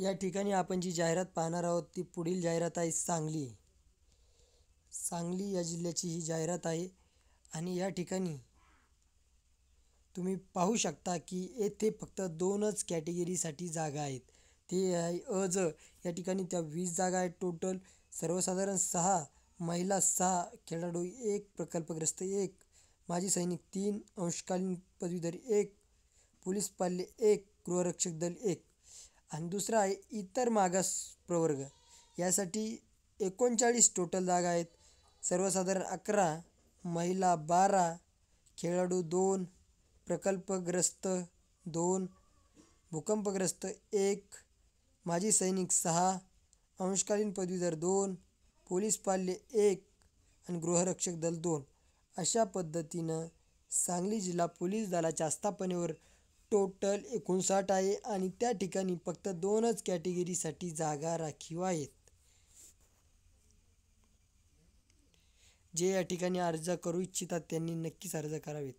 या ठिकाणी आपण जी जाहिरात पाहणार आहोत ती पुढील जाहिरात आहे सांगली. सांगली या जिल्ह्याची ही जाहिरात आहे आणि या ठिकाणी तुम्ही पाहू शकता की येथे फक्त 2च कॅटेगरीसाठी जागा आहेत. ते आहे अ ज. या ठिकाणी त्या 20 जागा आहेत टोटल. सर्वसाधारण 6, महिला 6, खेळाडू 1, प्रकल्पग्रस्त 1, माजी सैनिक 3, अंशकालीन पदवीधर 1, पोलीस पाल्य 1, गृहरक्षक दल 1 आणि दुसरा आहे इतर मागास प्रवर्ग. यासाठी 39 टोटल जागा आहेत. सर्वसाधारण 11, महिला 12, खेळाडू 2, प्रकल्पग्रस्त 2, भूकंपग्रस्त 1, माजी सैनिक 6, अंशकालीन पदवीधर 2, पोलीस पाल्य 1 आणि गृहरक्षक दल 2. अशा पद्धतीनं सांगली जिल्हा पोलीस दलाच्या स्थापनेवर टोटल 59 आहे आणि त्या ठिकाणी फक्त 2च कॅटेगरीसाठी जागा राखीव आहेत. जे या ठिकाणी अर्ज करू इच्छितात त्यांनी नक्कीच अर्ज करावेत.